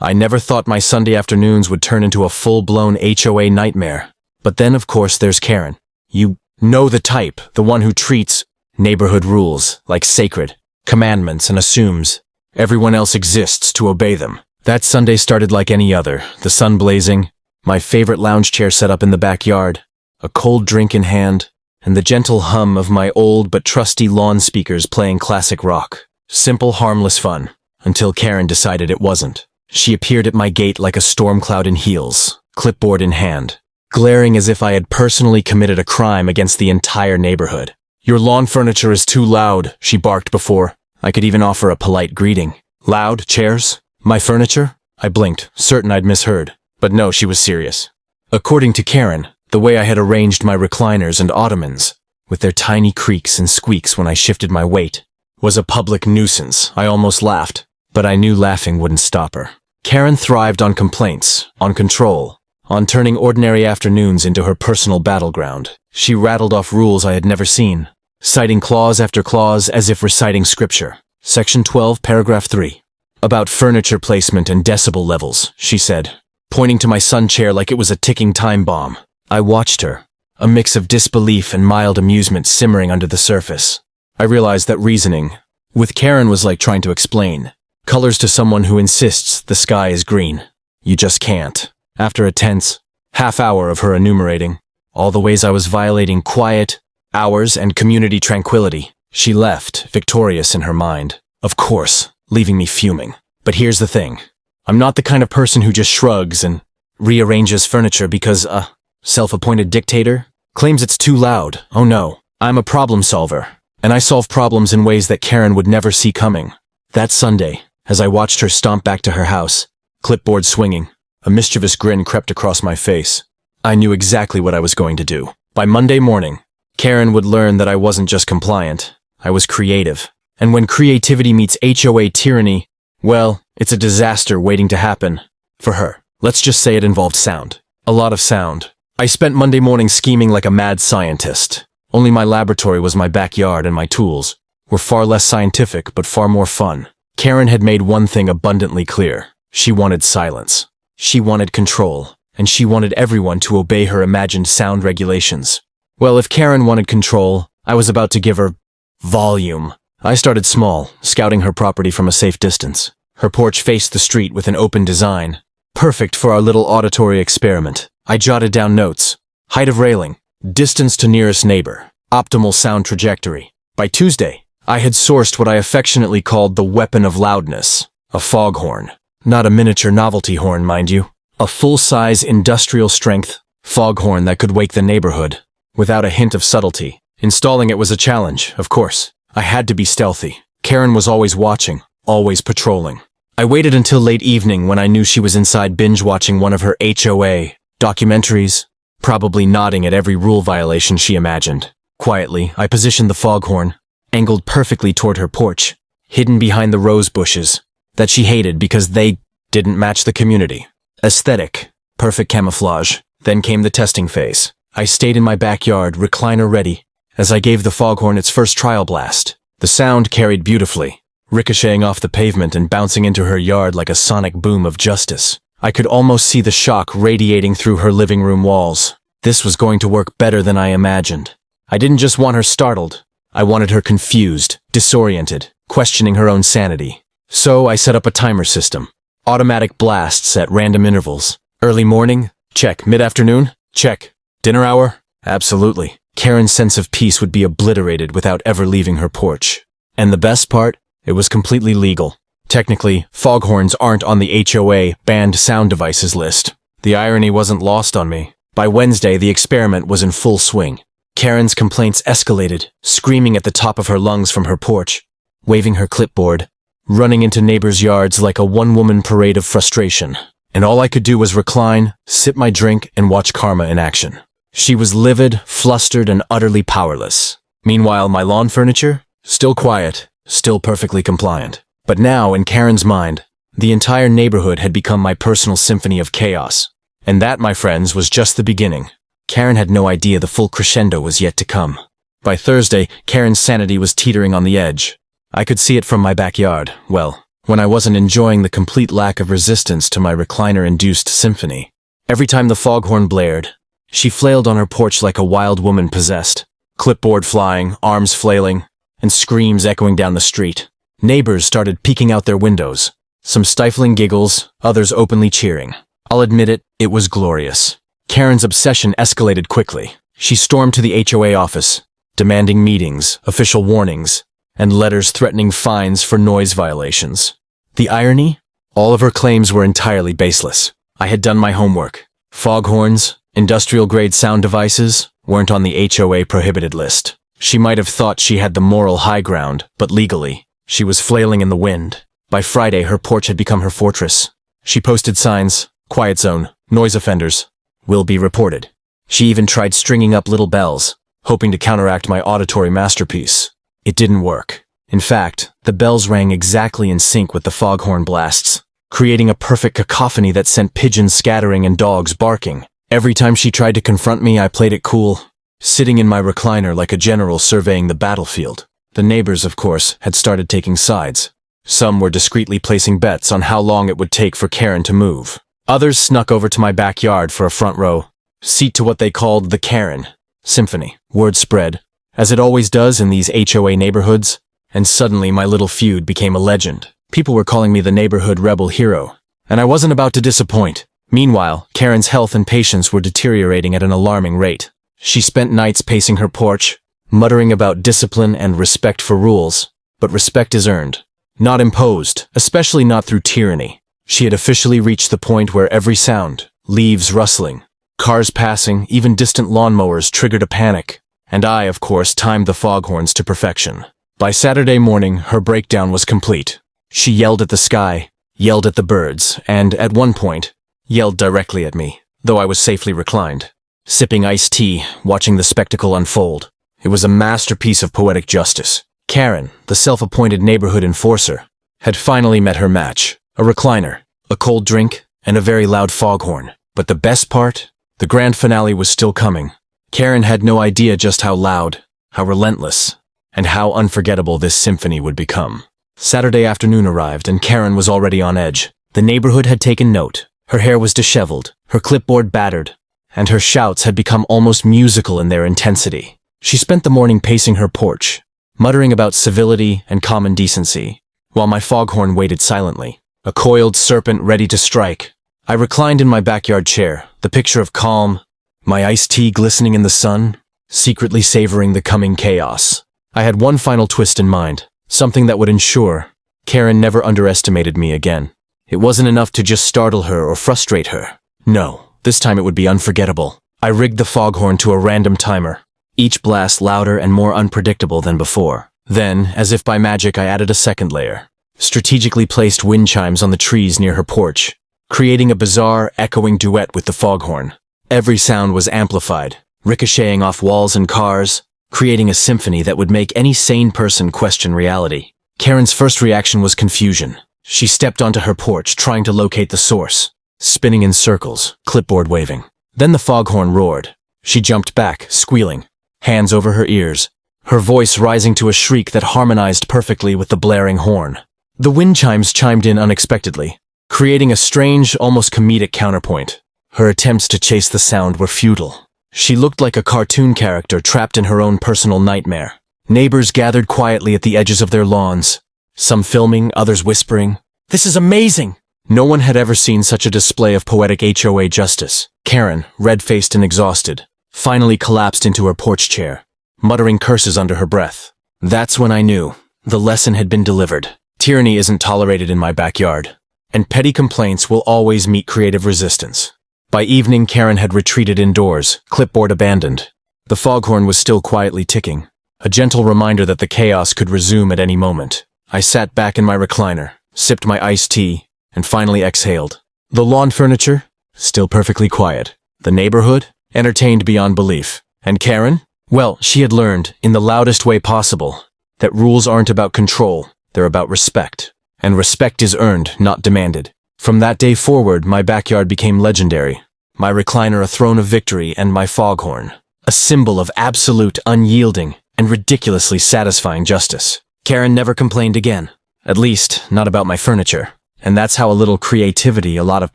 I never thought my Sunday afternoons would turn into a full-blown HOA nightmare. But then, of course, there's Karen. You know the type, the one who treats neighborhood rules like sacred commandments and assumes everyone else exists to obey them. That Sunday started like any other, the sun blazing, my favorite lounge chair set up in the backyard, a cold drink in hand, and the gentle hum of my old but trusty lawn speakers playing classic rock. Simple, harmless fun, until Karen decided it wasn't. She appeared at my gate like a storm cloud in heels, clipboard in hand, glaring as if I had personally committed a crime against the entire neighborhood. "Your lawn furniture is too loud," she barked before I could even offer a polite greeting. "Loud? Chairs? My furniture?" I blinked, certain I'd misheard. But no, she was serious. According to Karen, the way I had arranged my recliners and ottomans, with their tiny creaks and squeaks when I shifted my weight, was a public nuisance. I almost laughed, but I knew laughing wouldn't stop her. Karen thrived on complaints, on control, on turning ordinary afternoons into her personal battleground. She rattled off rules I had never seen, citing clause after clause as if reciting scripture. Section 12, paragraph 3. About furniture placement and decibel levels, she said, pointing to my sun chair like it was a ticking time bomb. I watched her, a mix of disbelief and mild amusement simmering under the surface. I realized that reasoning with Karen was like trying to explain colors to someone who insists the sky is green. You just can't. After a tense half hour of her enumerating all the ways I was violating quiet hours and community tranquility, she left, victorious in her mind. Of course, leaving me fuming. But here's the thing. I'm not the kind of person who just shrugs and rearranges furniture because a self-appointed dictator claims it's too loud. Oh no, I'm a problem solver, and I solve problems in ways that Karen would never see coming. That Sunday, as I watched her stomp back to her house, clipboard swinging, a mischievous grin crept across my face. I knew exactly what I was going to do. By Monday morning, Karen would learn that I wasn't just compliant, I was creative. And when creativity meets HOA tyranny, well, it's a disaster waiting to happen. For her. Let's just say it involved sound. A lot of sound. I spent Monday morning scheming like a mad scientist. Only my laboratory was my backyard and my tools were far less scientific but far more fun. Karen had made one thing abundantly clear. She wanted silence. She wanted control. And she wanted everyone to obey her imagined sound regulations. Well, if Karen wanted control, I was about to give her volume. I started small, scouting her property from a safe distance. Her porch faced the street with an open design, perfect for our little auditory experiment. I jotted down notes: height of railing, distance to nearest neighbor, optimal sound trajectory. By Tuesday, I had sourced what I affectionately called the weapon of loudness, a foghorn. Not a miniature novelty horn, mind you. A full-size industrial-strength foghorn that could wake the neighborhood, without a hint of subtlety. Installing it was a challenge, of course. I had to be stealthy. Karen was always watching, always patrolling. I waited until late evening when I knew she was inside binge-watching one of her HOA documentaries, probably nodding at every rule violation she imagined. Quietly, I positioned the foghorn, angled perfectly toward her porch, hidden behind the rose bushes that she hated because they didn't match the community. Aesthetic, perfect camouflage. Then came the testing phase. I stayed in my backyard, recliner ready, as I gave the foghorn its first trial blast. The sound carried beautifully, ricocheting off the pavement and bouncing into her yard like a sonic boom of justice. I could almost see the shock radiating through her living room walls. This was going to work better than I imagined. I didn't just want her startled. I wanted her confused, disoriented, questioning her own sanity. So I set up a timer system. Automatic blasts at random intervals. Early morning? Check. Mid-afternoon? Check. Dinner hour? Absolutely. Karen's sense of peace would be obliterated without ever leaving her porch. And the best part? It was completely legal. Technically, foghorns aren't on the HOA banned sound devices list. The irony wasn't lost on me. By Wednesday, the experiment was in full swing. Karen's complaints escalated, screaming at the top of her lungs from her porch, waving her clipboard, running into neighbors' yards like a one-woman parade of frustration. And all I could do was recline, sip my drink, and watch karma in action. She was livid, flustered, and utterly powerless. Meanwhile, my lawn furniture? Still quiet, still perfectly compliant. But now, in Karen's mind, the entire neighborhood had become my personal symphony of chaos. And that, my friends, was just the beginning. Karen had no idea the full crescendo was yet to come. By Thursday, Karen's sanity was teetering on the edge. I could see it from my backyard. Well, when I wasn't enjoying the complete lack of resistance to my recliner-induced symphony. Every time the foghorn blared, she flailed on her porch like a wild woman possessed, clipboard flying, arms flailing, and screams echoing down the street. Neighbors started peeking out their windows, some stifling giggles, others openly cheering. I'll admit it, it was glorious. Karen's obsession escalated quickly. She stormed to the HOA office, demanding meetings, official warnings, and letters threatening fines for noise violations. The irony? All of her claims were entirely baseless. I had done my homework. Foghorns, industrial-grade sound devices, weren't on the HOA prohibited list. She might have thought she had the moral high ground, but legally, she was flailing in the wind. By Friday, her porch had become her fortress. She posted signs, quiet zone, noise offenders, will be reported. She even tried stringing up little bells, hoping to counteract my auditory masterpiece. It didn't work. In fact, the bells rang exactly in sync with the foghorn blasts, creating a perfect cacophony that sent pigeons scattering and dogs barking. Every time she tried to confront me, I played it cool, sitting in my recliner like a general surveying the battlefield. The neighbors, of course, had started taking sides. Some were discreetly placing bets on how long it would take for Karen to move. Others snuck over to my backyard for a front row seat to what they called the Karen Symphony. Word spread, as it always does in these HOA neighborhoods, and suddenly my little feud became a legend. People were calling me the neighborhood rebel hero, and I wasn't about to disappoint. Meanwhile, Karen's health and patience were deteriorating at an alarming rate. She spent nights pacing her porch, muttering about discipline and respect for rules. But respect is earned, not imposed, especially not through tyranny. She had officially reached the point where every sound, leaves rustling, cars passing, even distant lawnmowers triggered a panic, and I, of course, timed the foghorns to perfection. By Saturday morning, her breakdown was complete. She yelled at the sky, yelled at the birds, and, at one point, yelled directly at me, though I was safely reclined, sipping iced tea, watching the spectacle unfold. It was a masterpiece of poetic justice. Karen, the self-appointed neighborhood enforcer, had finally met her match. A recliner, a cold drink, and a very loud foghorn. But the best part? The grand finale was still coming. Karen had no idea just how loud, how relentless, and how unforgettable this symphony would become. Saturday afternoon arrived, and Karen was already on edge. The neighborhood had taken note. Her hair was disheveled, her clipboard battered, and her shouts had become almost musical in their intensity. She spent the morning pacing her porch, muttering about civility and common decency, while my foghorn waited silently, a coiled serpent ready to strike. I reclined in my backyard chair, the picture of calm, my iced tea glistening in the sun, secretly savoring the coming chaos. I had one final twist in mind, something that would ensure Karen never underestimated me again. It wasn't enough to just startle her or frustrate her. No, this time it would be unforgettable. I rigged the foghorn to a random timer, each blast louder and more unpredictable than before. Then, as if by magic, I added a second layer, strategically placed wind chimes on the trees near her porch, creating a bizarre, echoing duet with the foghorn. Every sound was amplified, ricocheting off walls and cars, creating a symphony that would make any sane person question reality. Karen's first reaction was confusion. She stepped onto her porch, trying to locate the source, spinning in circles, clipboard waving. Then the foghorn roared. She jumped back, squealing, hands over her ears, her voice rising to a shriek that harmonized perfectly with the blaring horn. The wind chimes chimed in unexpectedly, creating a strange, almost comedic counterpoint. Her attempts to chase the sound were futile. She looked like a cartoon character trapped in her own personal nightmare. Neighbors gathered quietly at the edges of their lawns, some filming, others whispering, "This is amazing!" No one had ever seen such a display of poetic HOA justice. Karen, red-faced and exhausted, finally collapsed into her porch chair, muttering curses under her breath. That's when I knew the lesson had been delivered. Tyranny isn't tolerated in my backyard, and petty complaints will always meet creative resistance. By evening, Karen had retreated indoors, clipboard abandoned. The foghorn was still quietly ticking, a gentle reminder that the chaos could resume at any moment. I sat back in my recliner, sipped my iced tea, and finally exhaled. The lawn furniture? Still perfectly quiet. The neighborhood? Entertained beyond belief. And Karen? Well, she had learned, in the loudest way possible, that rules aren't about control, they're about respect. And respect is earned, not demanded. From that day forward, my backyard became legendary. My recliner a throne of victory, and my foghorn a symbol of absolute, unyielding, and ridiculously satisfying justice. Karen never complained again. At least, not about my furniture. And that's how a little creativity, a lot of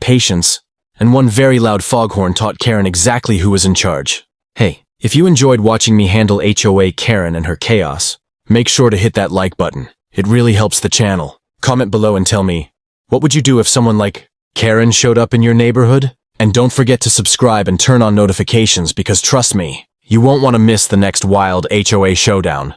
patience, and one very loud foghorn taught Karen exactly who was in charge. Hey, if you enjoyed watching me handle HOA Karen and her chaos, make sure to hit that like button. It really helps the channel. Comment below and tell me, what would you do if someone like Karen showed up in your neighborhood? And don't forget to subscribe and turn on notifications because trust me, you won't want to miss the next wild HOA showdown.